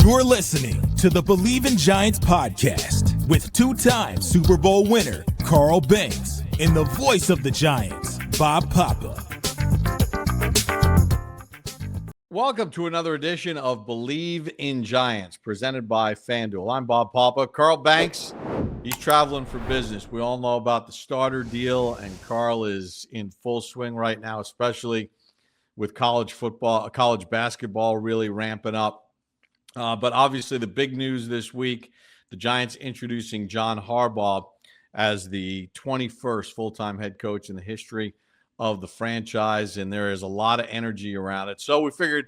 You're listening to the Believe in Giants podcast with two-time Super Bowl winner Carl Banks and the voice of the Giants, Bob Papa. Welcome to another edition of Believe in Giants, presented by FanDuel. I'm Bob Papa. Carl Banks, he's traveling for business. We all know about the starter deal, and Carl is in full swing right now, especially with college basketball really ramping up. But obviously the big news this week, the Giants introducing John Harbaugh as the 21st full-time head coach in the history of the franchise, and there is a lot of energy around it. So we figured,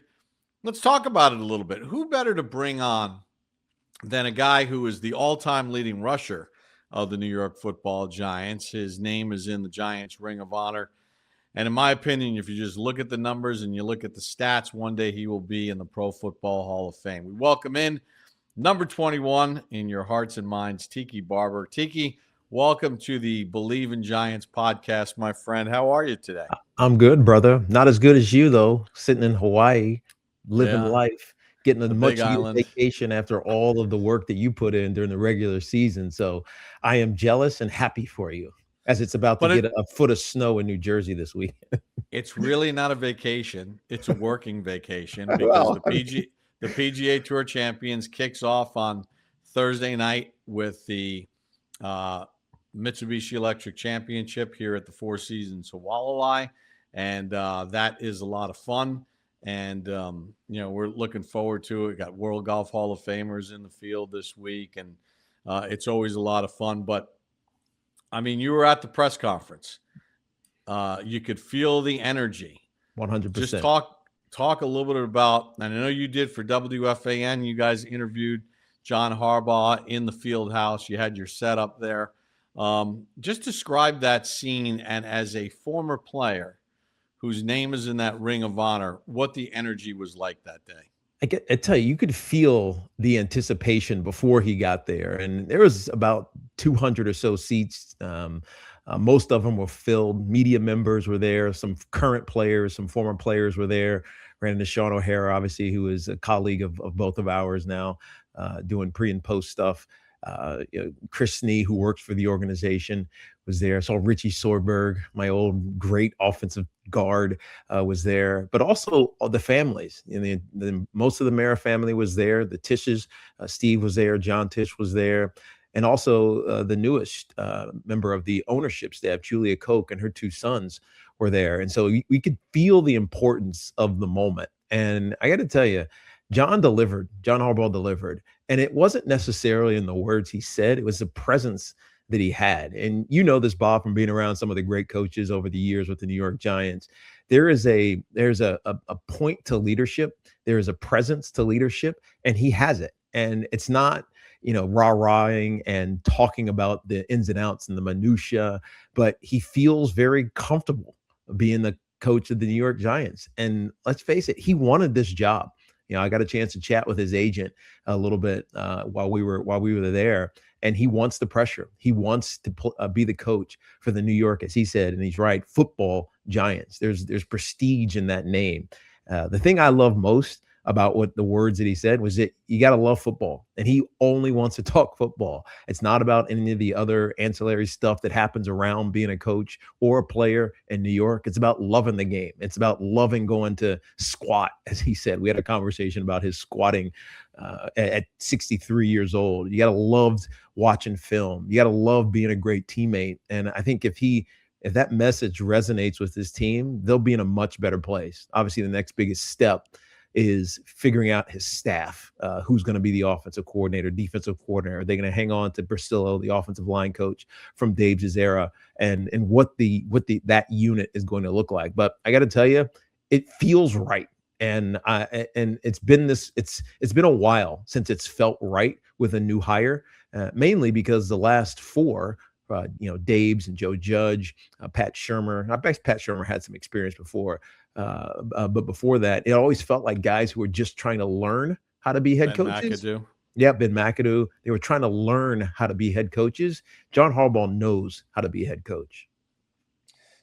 let's talk about it a little bit. Who better to bring on than a guy who is the all-time leading rusher of the New York Football Giants? His name is in the Giants Ring of Honor. And in my opinion, if you just look at the numbers and you look at the stats, one day he will be in the Pro Football Hall of Fame. We welcome in number 21 in your hearts and minds, Tiki Barber. Tiki, welcome to the Believe in Giants podcast, my friend. How are you today? I'm good, brother. Not as good as you, though. Sitting in Hawaii, living life, getting a much-needed vacation after all of the work that you put in during the regular season. So I am jealous and happy for you, as it's about to get a foot of snow in New Jersey this week. It's really not a vacation. It's a working vacation because the PGA Tour Champions kicks off on Thursday night with the Mitsubishi Electric Championship here at the Four Seasons Hualalai, and that is a lot of fun. And we're looking forward to it. We got World Golf Hall of Famers in the field this week, and it's always a lot of fun. But I mean, you were at the press conference. You could feel the energy. 100%. Just talk a little bit about, and I know you did for WFAN. You guys interviewed John Harbaugh in the field house. You had your setup there. Just describe that scene, and as a former player whose name is in that Ring of Honor, what the energy was like that day. I tell you, you could feel the anticipation before he got there. And there was about 200 or so seats. Most of them were filled. Media members were there. Some current players, some former players were there. Ran into Sean O'Hara, obviously, who is a colleague of both of ours now, doing pre and post stuff. Chris Snee, who works for the organization, was there. I saw Richie Sorberg, my old great offensive guard, was there. But also all the families. Most of the Mara family was there. The Tishes, Steve was there. John Tish was there. And also the newest member of the ownership staff, Julia Koch, and her two sons were there. And so we could feel the importance of the moment. And I got to tell you, John Harbaugh delivered. And it wasn't necessarily in the words he said. It was the presence that he had. And you know this, Bob, from being around some of the great coaches over the years with the New York Giants. There's a point to leadership. There is a presence to leadership, and he has it. And it's not, rah-rahing and talking about the ins and outs and the minutia, but he feels very comfortable being the coach of the New York Giants. And let's face it, he wanted this job. I got a chance to chat with his agent a little bit while we were there, and he wants the pressure. He wants to be the coach for the New York, as he said, and he's right, Football Giants. There's prestige in that name. The thing I love most about what the words that he said was that you got to love football, and he only wants to talk football. It's not about any of the other ancillary stuff that happens around being a coach or a player in New York. It's about loving the game. It's about loving going to squat, as he said. We had a conversation about his squatting at 63 years old. You got to love watching film. You got to love being a great teammate. And I think if that message resonates with his team, they'll be in a much better place. Obviously, the next biggest step is figuring out his staff, who's going to be the offensive coordinator, defensive coordinator. Are they going to hang on to Brasillo, the offensive line coach from Dave's era, and what that unit is going to look like? But I got to tell you, it feels right, and it's been a while since it's felt right with a new hire, mainly because the last four. Dave's and Joe Judge, Pat Shurmur. I bet Pat Shurmur had some experience before. But before that, it always felt like guys who were just trying to learn how to be head coaches. McAdoo. Yeah, Ben McAdoo. They were trying to learn how to be head coaches. John Harbaugh knows how to be a head coach.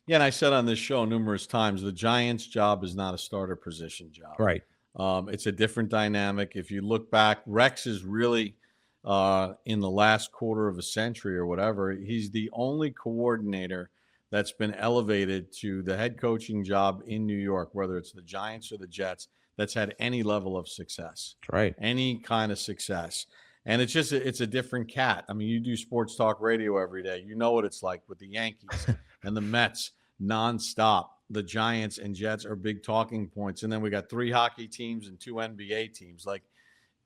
Yeah, and I said on this show numerous times, the Giants' job is not a starter position job. Right. It's a different dynamic. If you look back, Rex is really in the last quarter of a century or whatever, he's the only coordinator that's been elevated to the head coaching job in New York, whether it's the Giants or the Jets, that's had any level of success. That's right. Any kind of success. And it's a different cat. I mean, you do sports talk radio every day. You know what it's like with the Yankees and the Mets nonstop. The Giants and Jets are big talking points. And then we got 3 hockey teams and 2 NBA teams. Like,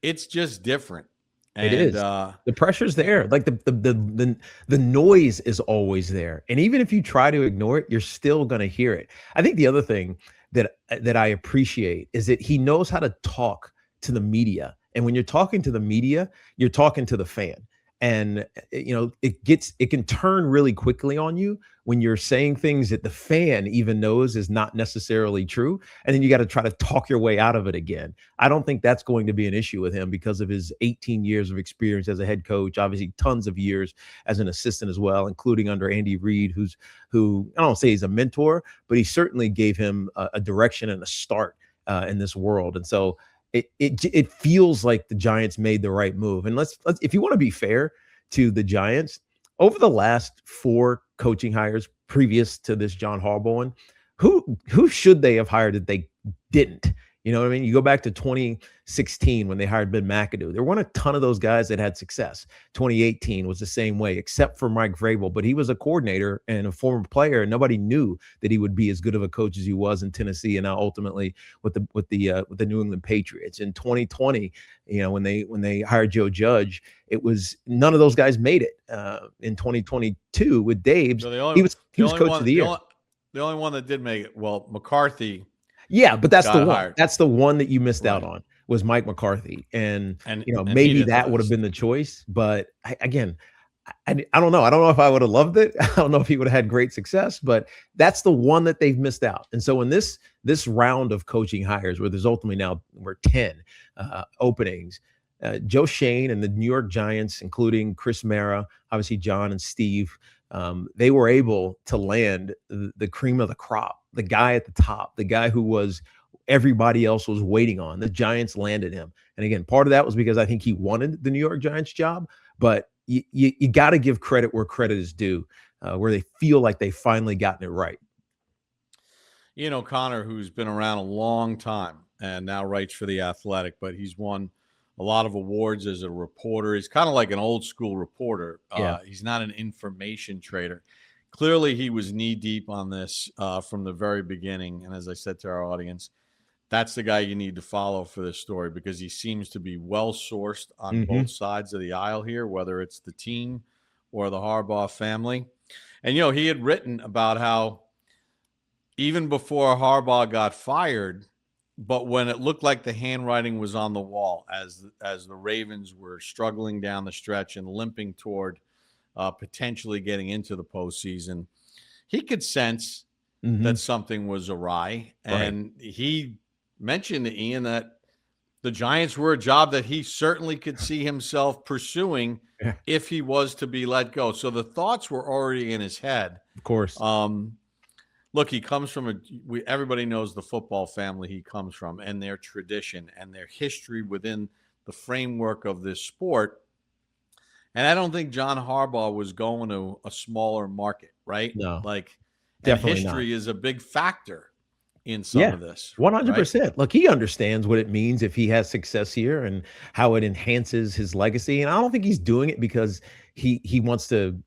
it's just different. It is. The pressure's there. Like the noise is always there. And even if you try to ignore it, you're still going to hear it. I think the other thing that I appreciate is that he knows how to talk to the media. And when you're talking to the media, you're talking to the fan. And it can turn really quickly on you when you're saying things that the fan even knows is not necessarily true. And then you got to try to talk your way out of it again. I don't think that's going to be an issue with him because of his 18 years of experience as a head coach, obviously tons of years as an assistant as well, including under Andy Reid, who I don't say he's a mentor, but he certainly gave him a direction and a start in this world. And so it feels like the Giants made the right move. And let's if you want to be fair to the Giants, over the last 4 coaching hires previous to this John Harbaugh one, who should they have hired that they didn't? You know what I mean? You go back to 2016 when they hired Ben McAdoo. There weren't a ton of those guys that had success. 2018 was the same way, except for Mike Vrabel, but he was a coordinator and a former player, and nobody knew that he would be as good of a coach as he was in Tennessee, and now ultimately with the New England Patriots. In 2020, when they hired Joe Judge, it was none of those guys made it. In 2022 with Daves, so he was coach of the year. The only one that did make it, McCarthy. Yeah, but that's the one. Hired. That's the one that you missed out on was Mike McCarthy, and maybe that would have been the choice. But I don't know. I don't know if I would have loved it. I don't know if he would have had great success. But that's the one that they've missed out. And so in this round of coaching hires, where there's ultimately now 10 openings, Joe Schoen and the New York Giants, including Chris Mara, obviously John and Steve, they were able to land the cream of the crop. The guy at the top, the guy who everybody else was waiting on. The Giants landed him. And again, part of that was because I think he wanted the New York Giants job, but you got to give credit where credit is due, where they feel like they've finally gotten it right. Connor, who's been around a long time and now writes for The Athletic, but he's won a lot of awards as a reporter. He's kind of like an old school reporter. He's not an information trader. Clearly, he was knee-deep on this from the very beginning. And as I said to our audience, that's the guy you need to follow for this story because he seems to be well-sourced on both sides of the aisle here, whether it's the team or the Harbaugh family. And, he had written about how even before Harbaugh got fired, but when it looked like the handwriting was on the wall as the Ravens were struggling down the stretch and limping toward potentially getting into the postseason, he could sense that something was awry. And he mentioned to Ian that the Giants were a job that he certainly could see himself pursuing if he was to be let go. So the thoughts were already in his head. Of course. Look, he comes from everybody knows the football family he comes from and their tradition and their history within the framework of this sport. And I don't think John Harbaugh was going to a smaller market, right? No, definitely history not. Is a big factor in some of this. 100%. Right? Look, he understands what it means if he has success here and how it enhances his legacy. And I don't think he's doing it because he wants to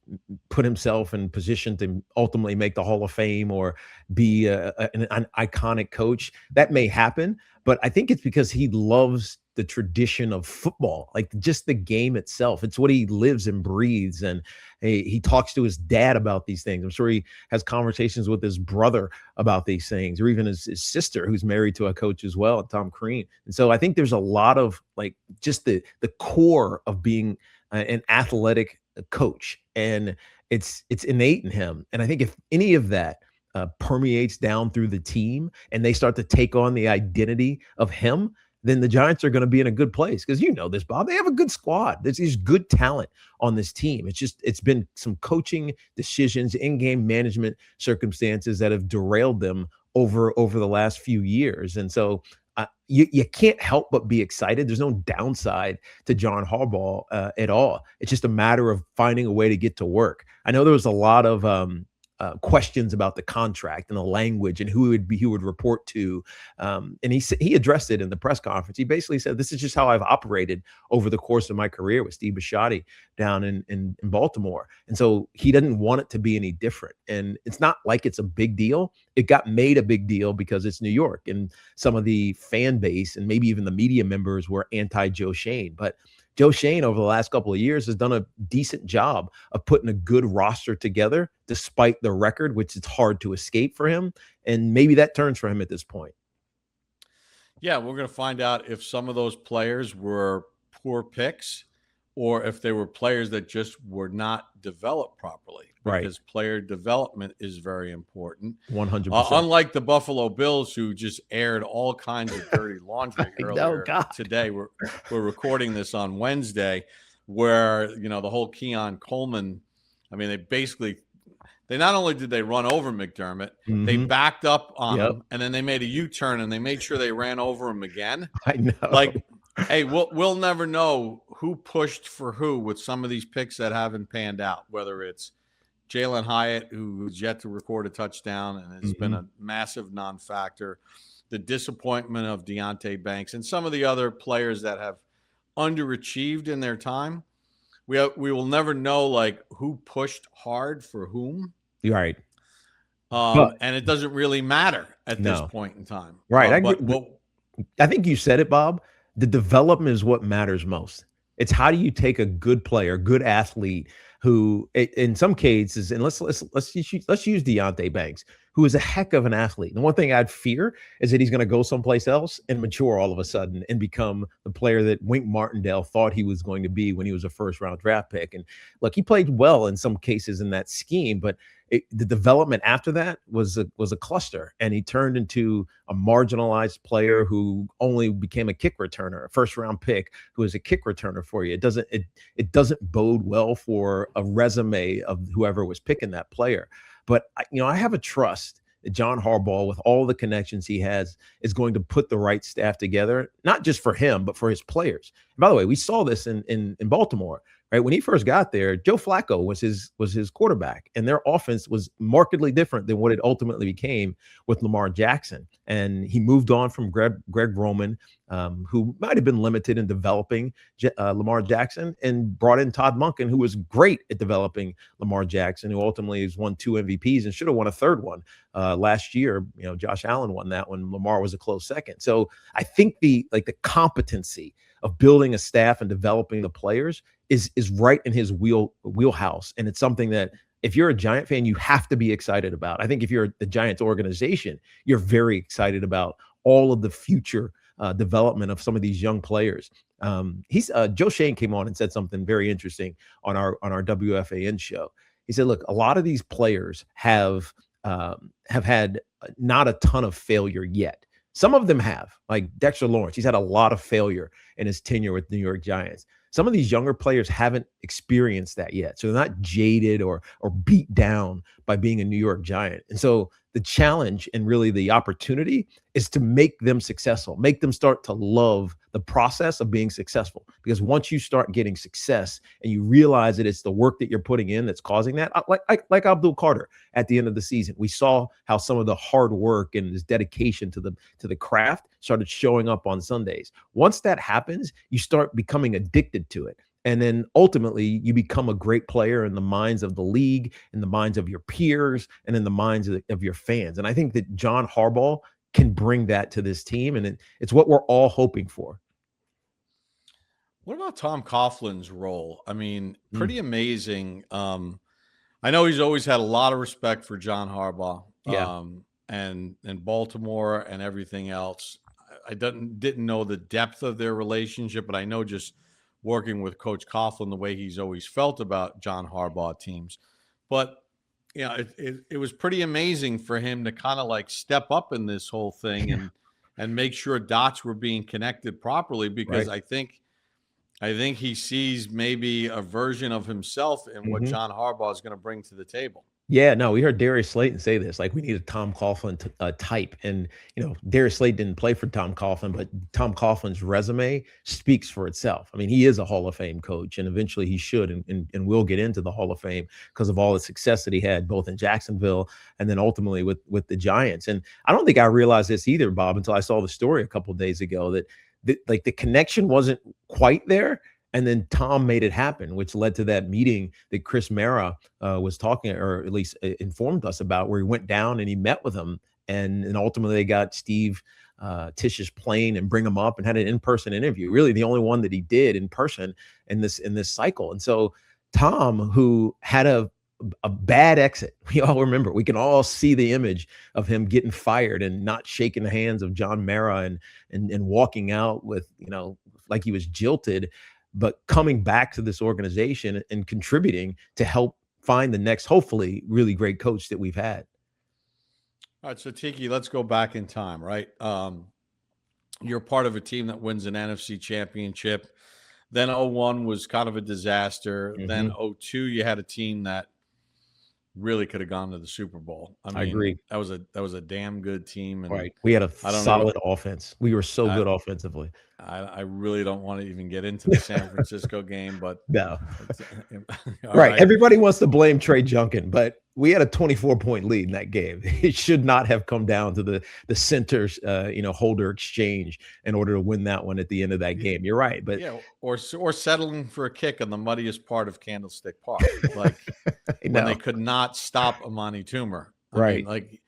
put himself in position to ultimately make the Hall of Fame or be an iconic coach. That may happen, but I think it's because he loves the tradition of football, like just the game itself. It's what he lives and breathes. And he talks to his dad about these things. I'm sure he has conversations with his brother about these things, or even his sister, who's married to a coach as well, Tom Crean. And so I think there's a lot of just the core of being an athletic coach, and it's innate in him. And I think if any of that permeates down through the team and they start to take on the identity of him, then the Giants are going to be in a good place. Because this, Bob, they have a good squad. There's good talent on this team. It's been some coaching decisions, in-game management circumstances that have derailed them over the last few years. And so you can't help but be excited. There's no downside to John Harbaugh at all. It's just a matter of finding a way to get to work. I know there was a lot of questions about the contract and the language and who he would report to, and he addressed it in the press conference. He basically said, "This is just how I've operated over the course of my career with Steve Bisciotti down in Baltimore," and so he doesn't want it to be any different. And it's not like it's a big deal. It got made a big deal because it's New York, and some of the fan base and maybe even the media members were anti-Joe Schoen, but Joe Schoen over the last couple of years has done a decent job of putting a good roster together, despite the record, which it's hard to escape for him. And maybe that turns for him at this point. Yeah, we're going to find out if some of those players were poor picks or if they were players that just were not developed properly. Right. Because player development is very important. 100%. Unlike the Buffalo Bills, who just aired all kinds of dirty laundry earlier today. We're recording this on Wednesday, where, the whole Keon Coleman, I mean, they not only did they run over McDermott, they backed up on him, and then they made a U-turn and they made sure they ran over him again. I know. Like, hey, we'll never know who pushed for who with some of these picks that haven't panned out, whether it's Jalen Hyatt, who's yet to record a touchdown and has been a massive non-factor, the disappointment of Deonte Banks, and some of the other players that have underachieved in their time. We will never know, like, who pushed hard for whom. Right. And it doesn't really matter at this point in time. Right. I think you said it, Bob. The development is what matters most. It's how do you take a good player, good athlete, who in some cases, and let's use Deonte Banks, who is a heck of an athlete. And one thing I'd fear is that he's going to go someplace else and mature all of a sudden and become the player that Wink Martindale thought he was going to be when he was a first-round draft pick. And look, he played well in some cases in that scheme, but the development after that was a cluster, and he turned into a marginalized player who only became a kick returner, a first-round pick who is a kick returner for you. It doesn't bode well for a resume of whoever was picking that player. But I have a trust that John Harbaugh, with all the connections he has, is going to put the right staff together, not just for him, but for his players. And by the way, we saw this in Baltimore. Right, when he first got there, Joe Flacco was his quarterback, and their offense was markedly different than what it ultimately became with Lamar Jackson. And he moved on from Greg Roman, who might have been limited in developing Lamar Jackson, and brought in Todd Monken, who was great at developing Lamar Jackson, who ultimately has won 2 MVPs and should have won a third one last year. Josh Allen won that one. Lamar was a close second. So I think the competency of building a staff and developing the players is right in his wheelhouse. And it's something that if you're a Giant fan, you have to be excited about. I think if you're the Giants organization, you're very excited about all of the future development of some of these young players. Joe Schoen came on and said something very interesting on our WFAN show. He said, look, a lot of these players have had not a ton of failure yet. Some of them have, like Dexter Lawrence. He's had a lot of failure in his tenure with the New York Giants. Some of these younger players haven't experienced that yet. So they're not jaded or beat down by being a New York Giant. And so the challenge and really the opportunity is to make them successful, make them start to love the process of being successful. Because once you start getting success and you realize that it's the work that you're putting in that's causing that, like Abdul Carter at the end of the season, we saw how some of the hard work and his dedication to the craft started showing up on Sundays. Once that happens, you start becoming addicted to it. And then ultimately you become a great player in the minds of the league, in the minds of your peers, and in the minds of your fans. And I think that John Harbaugh can bring that to this team, and it's what we're all hoping for. What about Tom Coughlin's role? I mean, pretty amazing. I know he's always had a lot of respect for John Harbaugh, and Baltimore and everything else. I didn't know the depth of their relationship, but I know just working with Coach Coughlin, the way he's always felt about John Harbaugh teams. But, it was pretty amazing for him to kind of like step up in this whole thing and make sure dots were being connected properly, because I think he sees maybe a version of himself in what John Harbaugh is going to bring to the table. Yeah, no, we heard Darius Slayton say this, like, we need a Tom Coughlin type. And, Darius Slayton didn't play for Tom Coughlin, but Tom Coughlin's resume speaks for itself. I mean, he is a Hall of Fame coach, and eventually he should and will get into the Hall of Fame because of all the success that he had both in Jacksonville and then ultimately with the Giants. And I don't think I realized this either, Bob, until I saw the story a couple of days ago that like the connection wasn't quite there. And then Tom made it happen, which led to that meeting that Chris Mara was talking, or at least informed us about, where he went down and he met with him. And ultimately they got Steve Tish's plane and bring him up and had an in-person interview. Really the only one that he did in person in this cycle. And so Tom, who had a bad exit, we all remember, we can all see the image of him getting fired and not shaking the hands of John Mara and walking out with, like he was jilted, but coming back to this organization and contributing to help find the next, hopefully, really great coach that we've had. All right, so Tiki, let's go back in time, right? You're part of a team that wins an NFC championship. Then 01 was kind of a disaster. Mm-hmm. Then 02, you had a team that really could have gone to the Super Bowl. I agree. That was a damn good team. And right. We had a solid offense. We were so good offensively. I really don't want to even get into the San Francisco game, but no. Right. Everybody wants to blame Trey Junkin, but we had a 24-point lead in that game. It should not have come down to the centers, holder exchange in order to win that one at the end of that game. You're right, but or settling for a kick on the muddiest part of Candlestick Park, like when they could not stop Amani Toomer. Right.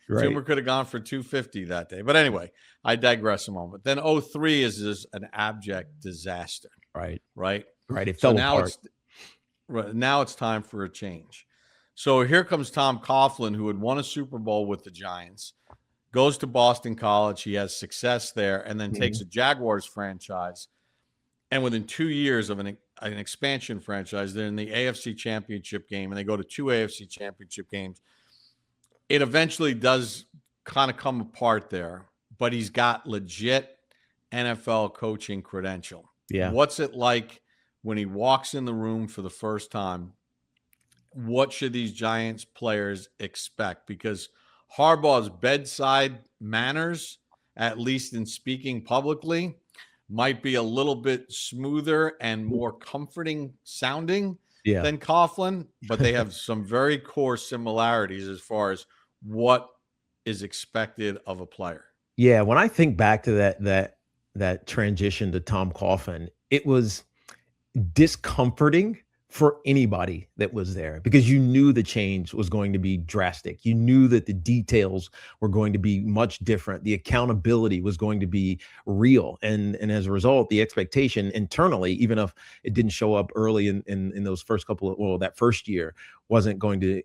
Toomer could have gone for 250 that day. But anyway, I digress a moment. Then 03 is an abject disaster. Right. It fell apart. Now it's time for a change. So here comes Tom Coughlin, who had won a Super Bowl with the Giants, goes to Boston College. He has success there, and then takes a Jaguars franchise. And within 2 years of an expansion franchise, they're in the AFC Championship game, and they go to 2 AFC Championship games. It eventually does kind of come apart there, but he's got legit NFL coaching credential. Yeah. What's it like when he walks in the room for the first time? What should these Giants players expect? Because Harbaugh's bedside manners, at least in speaking publicly, might be a little bit smoother and more comforting sounding than Coughlin, but they have some very core similarities as far as what is expected of a player. Yeah, when I think back to that transition to Tom Coughlin, it was discomforting for anybody that was there, because you knew the change was going to be drastic. You knew that the details were going to be much different. The accountability was going to be real. And as a result, the expectation internally, even if it didn't show up early in those first that first year wasn't going to,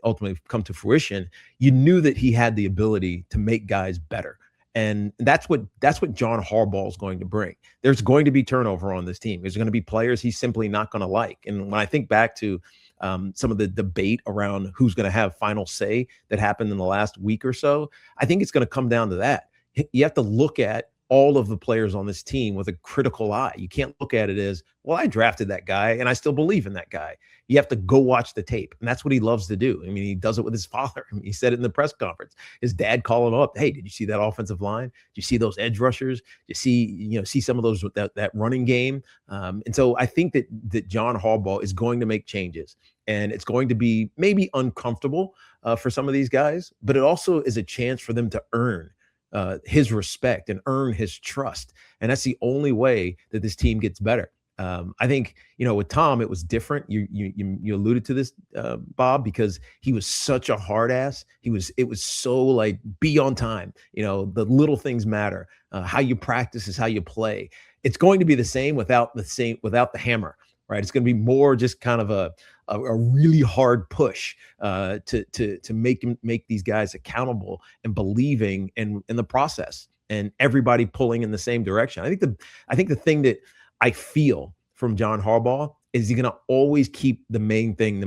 ultimately come to fruition, you knew that he had the ability to make guys better. And that's what John Harbaugh is going to bring. There's going to be turnover on this team. There's going to be players he's simply not going to like. And when I think back to some of the debate around who's going to have final say that happened in the last week or so, I think it's going to come down to that. You have to look at all of the players on this team with a critical eye. You can't look at it as, well, I drafted that guy and I still believe in that guy. You have to go watch the tape. And that's what he loves to do. I mean, he does it with his father. I mean, he said it in the press conference. His dad called him up. Hey, did you see that offensive line? Did you see those edge rushers? Did you see some of those, that running game? And so I think that John Harbaugh is going to make changes, and it's going to be maybe uncomfortable for some of these guys, but it also is a chance for them to earn his respect and earn his trust. And that's the only way that this team gets better. I think, with Tom, it was different. You alluded to this, Bob, because he was such a hard ass. It was so like, be on time. The little things matter. How you practice is how you play. It's going to be the same without the hammer, right? It's going to be more just kind of a really hard push to make these guys accountable and believing in the process, and everybody pulling in the same direction. I think the thing that I feel from John Harbaugh is he's going to always keep the main thing,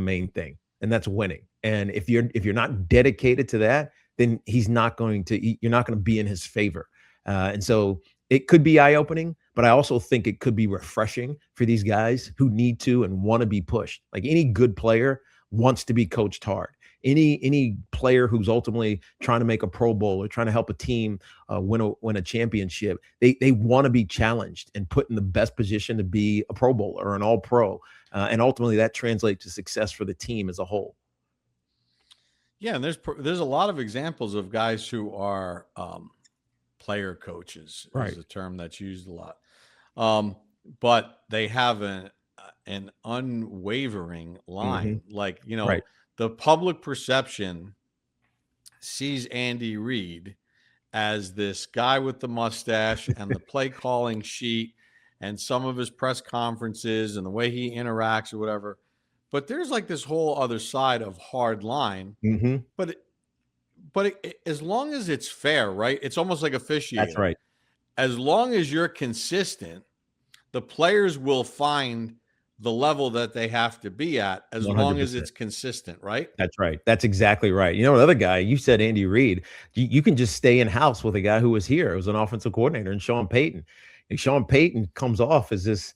and that's winning. And if you're not dedicated to that, then you're not going to be in his favor. And so it could be eye-opening, but I also think it could be refreshing for these guys who need to and want to be pushed. Like any good player wants to be coached hard. any player who's ultimately trying to make a Pro Bowl or trying to help a team win a championship, they want to be challenged and put in the best position to be a Pro Bowler or an All Pro, and ultimately that translates to success for the team as a whole. Yeah, and there's a lot of examples of guys who are player coaches, is a term that's used a lot, but they have an unwavering line. Like, the public perception sees Andy Reid as this guy with the mustache and the play calling sheet and some of his press conferences and the way he interacts or whatever. But there's like this whole other side of hard line. But as long as it's fair, right? It's almost like officiating. That's right. As long as you're consistent, the players will find the level that they have to be at as 100%. Long as it's consistent, right? That's right. That's exactly right. Another guy, you said Andy Reid, you can just stay in house with a guy who was here. It was an offensive coordinator, and Sean Payton. And Sean Payton comes off as this,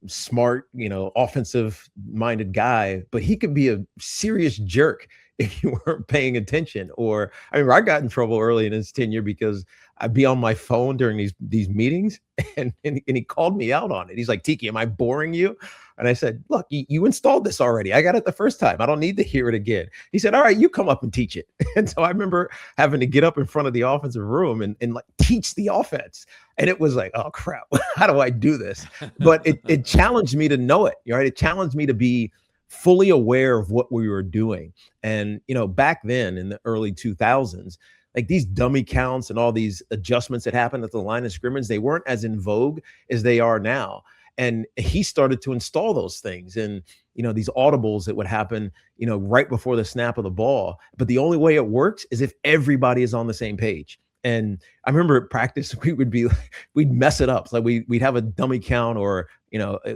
smart, offensive minded guy, but he could be a serious jerk if you weren't paying attention. Or, I got in trouble early in his tenure because I'd be on my phone during these meetings, and he called me out on it. He's like, Tiki, am I boring you? And I said, look, you installed this already. I got it the first time. I don't need to hear it again. He said, all right, you come up and teach it. And so I remember having to get up in front of the offensive room and like teach the offense. And it was like, oh crap, how do I do this? But it challenged me to know it, right? It challenged me to be fully aware of what we were doing. And, back then in the early 2000s, like these dummy counts and all these adjustments that happened at the line of scrimmage, they weren't as in vogue as they are now. And he started to install those things and, these audibles that would happen, right before the snap of the ball. But the only way it works is if everybody is on the same page. And I remember at practice, we'd mess it up. It's like we'd have a dummy count, or,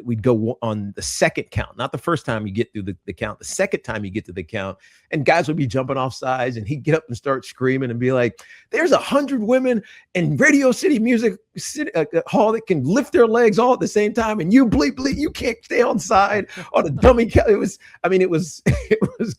we'd go on the second count, not the first time you get through the count, the second time you get to the count, and guys would be jumping off sides, and he'd get up and start screaming and be like, there's 100 women in Radio City Music Hall that can lift their legs all at the same time. And you bleep, you can't stay on side on a dummy count. It was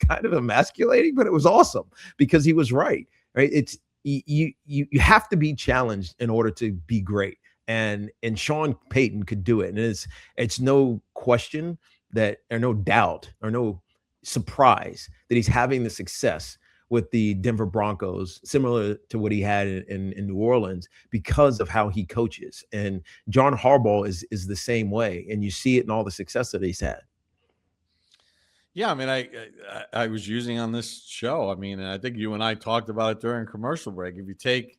kind of emasculating, but it was awesome because he was right. It's, you have to be challenged in order to be great. And Sean Payton could do it. And it's no question that, or no doubt, or no surprise that he's having the success with the Denver Broncos, similar to what he had in New Orleans, because of how he coaches. And John Harbaugh is the same way. And you see it in all the success that he's had. Yeah, I was using on this show. And I think you and I talked about it during commercial break. If you take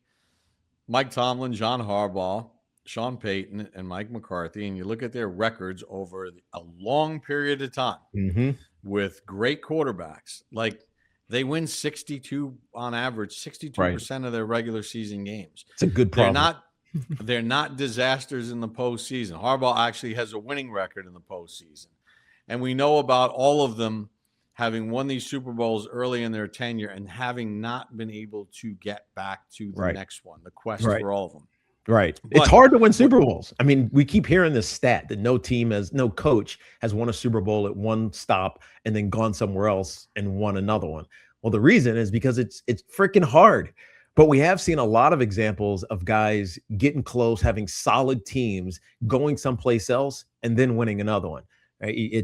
Mike Tomlin, John Harbaugh, Sean Payton, and Mike McCarthy, and you look at their records over a long period of time with great quarterbacks, like they win 62 on average, 62% of their regular season games. It's a good problem. They're not disasters in the postseason. Harbaugh actually has a winning record in the postseason. And we know about all of them having won these Super Bowls early in their tenure and having not been able to get back to the next one, the quest for all of them. Right. It's hard to win Super Bowls. We keep hearing this stat that no coach has won a Super Bowl at one stop and then gone somewhere else and won another one. Well, the reason is because it's freaking hard. But we have seen a lot of examples of guys getting close, having solid teams, going someplace else, and then winning another one. Right?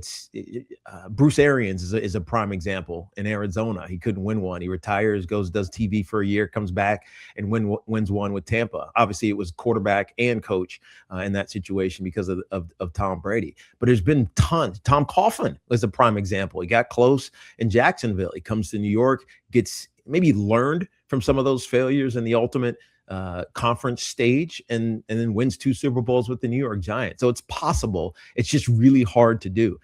Bruce Arians is a prime example in Arizona. He couldn't win one. He retires, does TV for a year, comes back and wins one with Tampa. Obviously, it was quarterback and coach in that situation because of Tom Brady. But there's been tons. Tom Coughlin was a prime example. He got close in Jacksonville. He comes to New York, gets maybe learned from some of those failures in the ultimate conference stage, and then wins 2 Super Bowls with the New York Giants. So it's possible. It's just really hard to do.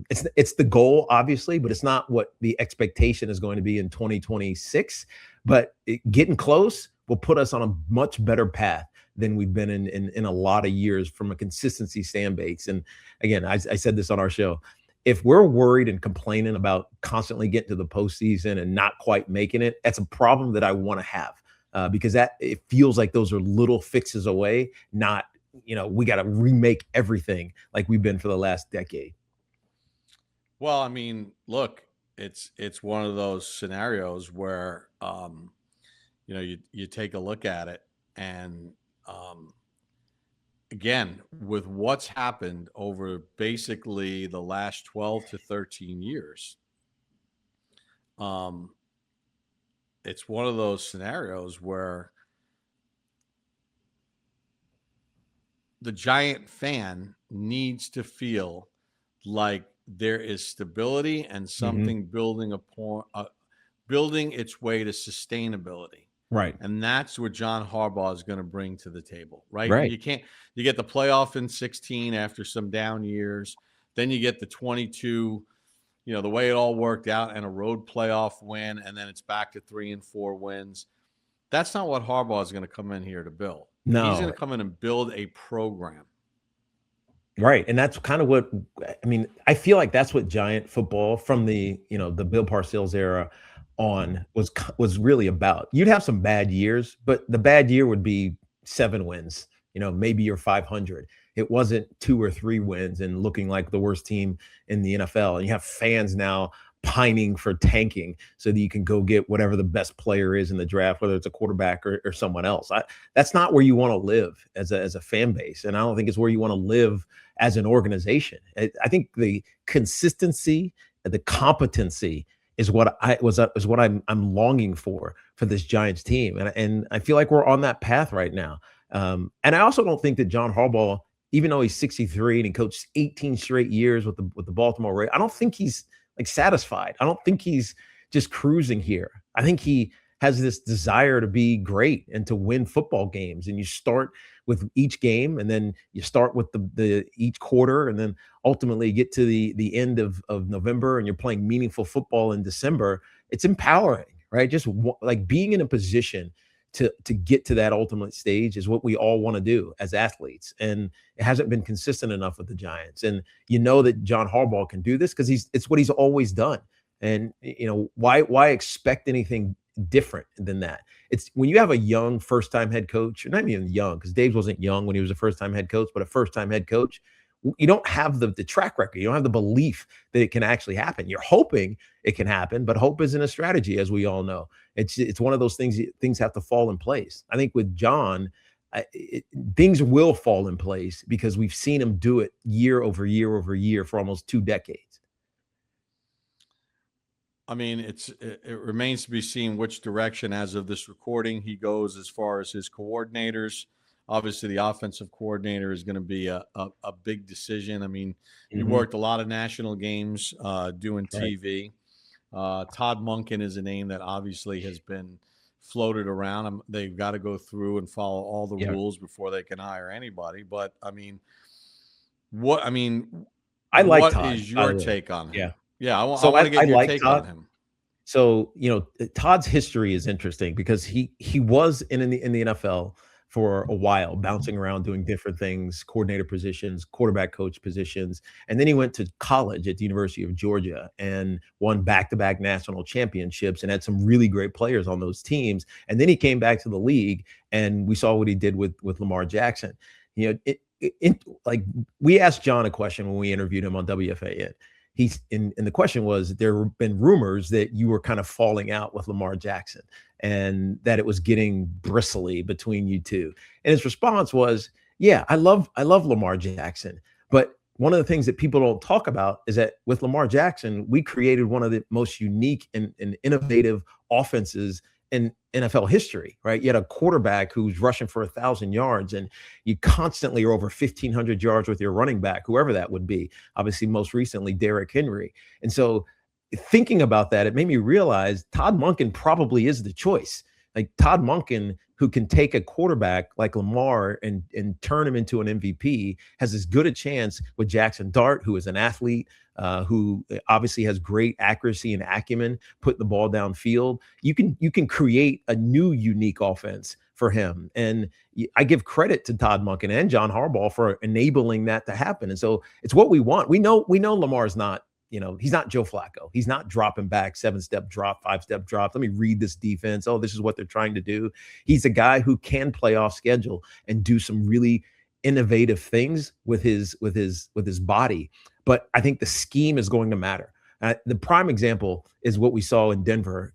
It's the goal, obviously, but it's not what the expectation is going to be in 2026. But getting close will put us on a much better path than we've been in a lot of years from a consistency standbase. And again, I said this on our show. If we're worried and complaining about constantly getting to the postseason and not quite making it, that's a problem that I want to have. Because it feels like those are little fixes away, not, we got to remake everything like we've been for the last decade. Well, look, it's one of those scenarios where you take a look at it, and again, with what's happened over basically the last 12 to 13 years, it's one of those scenarios where the Giant fan needs to feel like there is stability and something building its way to sustainability. Right. And that's what John Harbaugh is going to bring to the table, right? Right. You get the playoff in 16 after some down years. Then you get the 22, the way it all worked out, and a road playoff win. And then it's back to 3 and 4 wins. That's not what Harbaugh is going to come in here to build. No. He's going to come in and build a program. Right. And that's kind of what, I feel like that's what Giant football from the Bill Parcells era on was really about. You'd have some bad years, but the bad year would be 7 wins, maybe you're 500. It wasn't 2 or 3 wins and looking like the worst team in the NFL. And you have fans now pining for tanking so that you can go get whatever the best player is in the draft, whether it's a quarterback or someone else. That's not where you want to live as a fan base. And I don't think it's where you want to live as an organization. I think the consistency, the competency is what I'm longing for this Giants team. And I feel like we're on that path right now. And I also don't think that John Harbaugh, even though he's 63 and he coached 18 straight years with the Baltimore Ravens, I don't think he's satisfied. I don't think he's just cruising here. I think he has this desire to be great and to win football games. And you start with each game, and then you start with the each quarter, and then ultimately get to the end of November, and you're playing meaningful football in December. It's empowering, right? Just like being in a position to get to that ultimate stage is what we all want to do as athletes. And it hasn't been consistent enough with the Giants. And that John Harbaugh can do this because it's what he's always done. And why expect anything different than that? It's when you have a young first-time head coach, or not even young, because Dave wasn't young when he was a first-time head coach, but a first-time head coach, you don't have the track record. You don't have the belief that it can actually happen. You're hoping it can happen, but hope isn't a strategy, as we all know. It's one of those things have to fall in place. I think with John, things will fall in place because we've seen him do it year over year over year for almost 2 decades. It remains to be seen which direction, as of this recording, he goes as far as his coordinators. Obviously, the offensive coordinator is going to be a big decision. He worked a lot of national games doing TV. Todd Monken is a name that obviously has been floated around. They've got to go through and follow all the rules before they can hire anybody. But what Todd, is your take on him? Yeah, I want to get your take on him. So Todd's history is interesting because he was in the NFL for a while, bouncing around doing different things, coordinator positions, quarterback coach positions. And then he went to college at the University of Georgia and won back-to-back national championships and had some really great players on those teams. And then he came back to the league, and we saw what he did with Lamar Jackson. We asked John a question when we interviewed him on WFAN. And the question was, there have been rumors that you were kind of falling out with Lamar Jackson and that it was getting bristly between you two. And his response was, yeah, I love Lamar Jackson. But one of the things that people don't talk about is that with Lamar Jackson, we created one of the most unique and innovative offenses in NFL history, right? You had a quarterback who's rushing for 1,000 yards, and you constantly are over 1,500 yards with your running back, whoever that would be. Obviously, most recently, Derrick Henry. And so thinking about that, it made me realize Todd Monken probably is the choice. Like Todd Monken, who can take a quarterback like Lamar and turn him into an MVP, has as good a chance with Jaxson Dart, who is an athlete, who obviously has great accuracy and acumen, putting the ball downfield. You can create a new unique offense for him. And I give credit to Todd Monken and John Harbaugh for enabling that to happen. And so it's what we want. We know Lamar's not, he's not Joe Flacco. He's not dropping back 7-step drop, 5-step drop. Let me read this defense. Oh, this is what they're trying to do. He's a guy who can play off schedule and do some really innovative things with his body. But I think the scheme is going to matter. The prime example is what we saw in Denver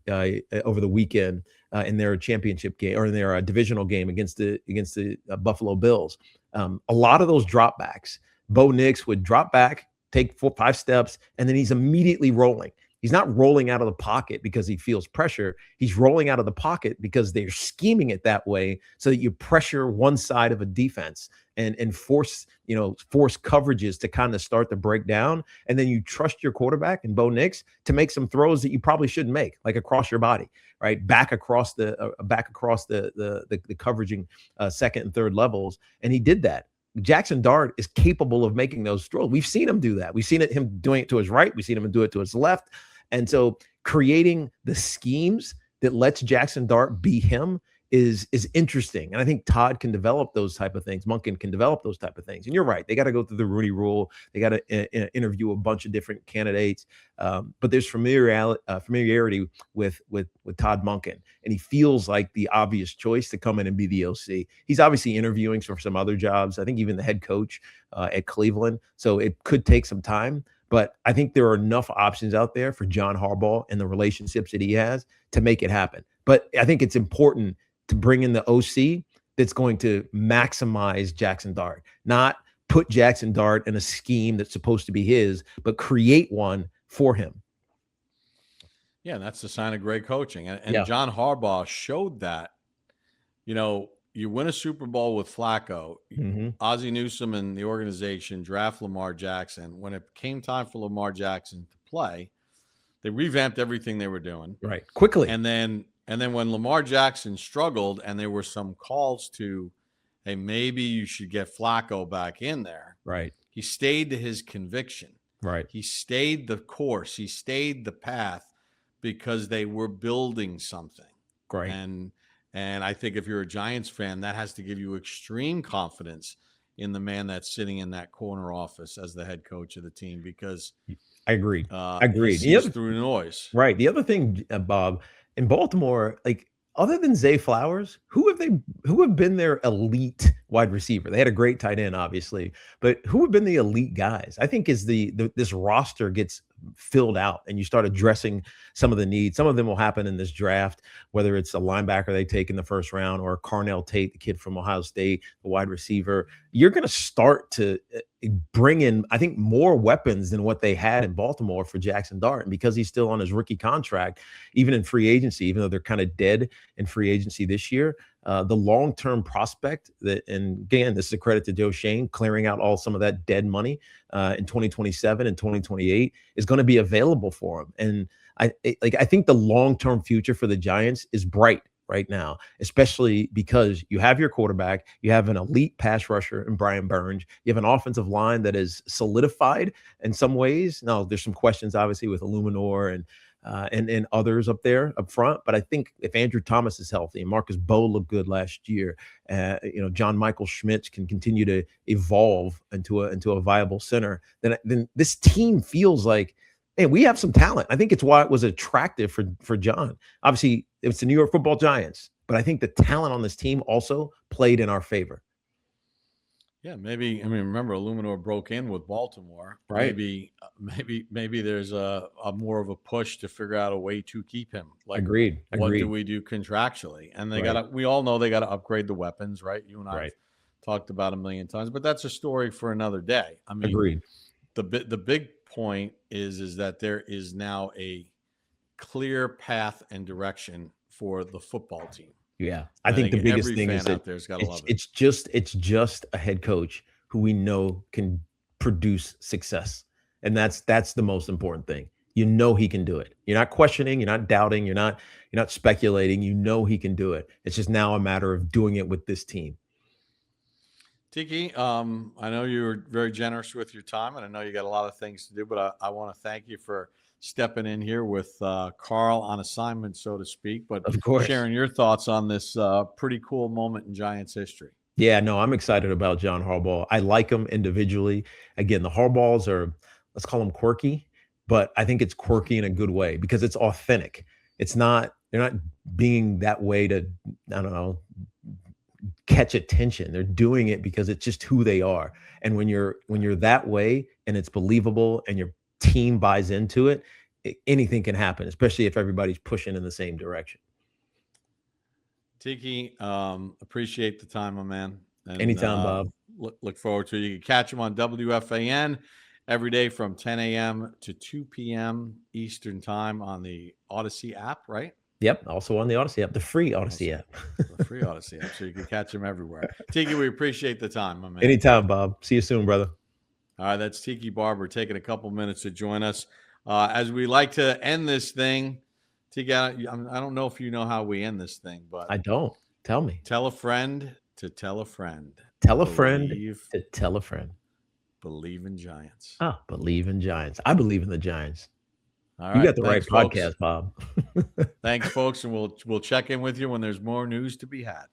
over the weekend in their championship game or in their divisional game against the Buffalo Bills. A lot of those dropbacks, Bo Nix would drop back, take 4-5 steps, and then he's immediately rolling. He's not rolling out of the pocket because he feels pressure. He's rolling out of the pocket because they're scheming it that way so that you pressure one side of a defense and force coverages to kind of start to break down. And then you trust your quarterback and Bo Nix to make some throws that you probably shouldn't make, like across your body, right? Back across the coveraging second and third levels. And he did that. Jaxson Dart is capable of making those throws. We've seen him do that. We've seen him doing it to his right. We've seen him do it to his left. And so creating the schemes that lets Jaxson Dart be him is interesting. And I think Todd can develop those type of things. Monken can develop those type of things. And you're right. They got to go through the Rooney Rule. They got to interview a bunch of different candidates. But there's familiarity with Todd Monken. And he feels like the obvious choice to come in and be the OC. He's obviously interviewing for some other jobs. I think even the head coach at Cleveland. So it could take some time. But I think there are enough options out there for John Harbaugh and the relationships that he has to make it happen. But I think it's important to bring in the OC that's going to maximize Jaxson Dart, not put Jaxson Dart in a scheme that's supposed to be his, but create one for him. Yeah, that's the sign of great coaching. And John Harbaugh showed that. You win a Super Bowl with Flacco, Ozzie Newsome and the organization draft Lamar Jackson. When it came time for Lamar Jackson to play, they revamped everything they were doing. Right. Quickly. And then when Lamar Jackson struggled and there were some calls to, hey, maybe you should get Flacco back in there. Right. He stayed to his conviction. Right. He stayed the course. He stayed the path because they were building something. Great. And I think if you're a Giants fan, that has to give you extreme confidence in the man that's sitting in that corner office as the head coach of the team, because I agreed. Agreed. He sees through noise. Right. The other thing, Bob, in Baltimore, like other than Zay Flowers, who have been their elite wide receiver? They had a great tight end, obviously, but who have been the elite guys? I think as this roster gets filled out and you start addressing some of the needs, some of them will happen in this draft, whether it's a linebacker they take in the first round or Carnell Tate, the kid from Ohio State, the wide receiver. You're going to start to bring in, I think, more weapons than what they had in Baltimore for Jaxson Dart. And because he's still on his rookie contract, even in free agency, even though they're kind of dead in free agency this year, the long-term prospect and again, this is a credit to Joe Schoen clearing out some of that dead money in 2027 and 2028 is going to be available for him. And I think the long-term future for the Giants is bright right now, especially because you have your quarterback, you have an elite pass rusher in Brian Burns, you have an offensive line that is solidified in some ways. Now, there's some questions obviously with Illuminor and others up there up front, but I think if Andrew Thomas is healthy and Marcus Bowe looked good last year, John Michael Schmitz can continue to evolve into a viable center, then this team feels like, hey, we have some talent. I think it's why it was attractive for John. Obviously, it's the New York Football Giants, but I think the talent on this team also played in our favor. Yeah, maybe. I mean, remember, Illuminor broke in with Baltimore. Right. Maybe there's a more of a push to figure out a way to keep him. Like, Agreed. What do we do contractually? And we all know they got to upgrade the weapons, right? You and I have talked about a million times, but that's a story for another day. I mean, agreed. The big point is that there is now a clear path and direction for the football team. Yeah, I think the biggest thing is that it's just a head coach who we know can produce success, and that's the most important thing. You know he can do it. You're not questioning, you're not doubting, you're not speculating. You know he can do it. It's just now a matter of doing it with this team. Tiki, I know you were very generous with your time, and I know you got a lot of things to do, but I want to thank you for stepping in here with Carl on assignment, so to speak, but of course, sharing your thoughts on this pretty cool moment in Giants history. Yeah, no, I'm excited about John Harbaugh. I like him individually. Again, the Harbaughs are, let's call them quirky, but I think it's quirky in a good way because it's authentic. They're not being that way to, I don't know, catch attention. They're doing it because it's just who they are. And when you're that way and it's believable and you're team buys into it, anything can happen, especially if everybody's pushing in the same direction. Tiki, appreciate the time, my man. And, Anytime, Bob. Look forward to it. You can catch him on WFAN every day from 10 a.m. to 2 p.m. Eastern time on the Odyssey app, right? Yep. Also on the Odyssey app, the free Odyssey app. The free Odyssey app, so you can catch him everywhere. Tiki, we appreciate the time, my man. Anytime, Bob. See you soon, brother. All right, that's Tiki Barber taking a couple minutes to join us. As we like to end this thing, Tiki, I don't know if you know how we end this thing, but I don't. Tell me. Tell a friend to tell a friend. Tell a friend to tell a friend. Believe in Giants. Ah, believe in Giants. I believe in the Giants. All right, you got the right folks. podcast, Bob. Thanks, folks, and we'll check in with you when there's more news to be had.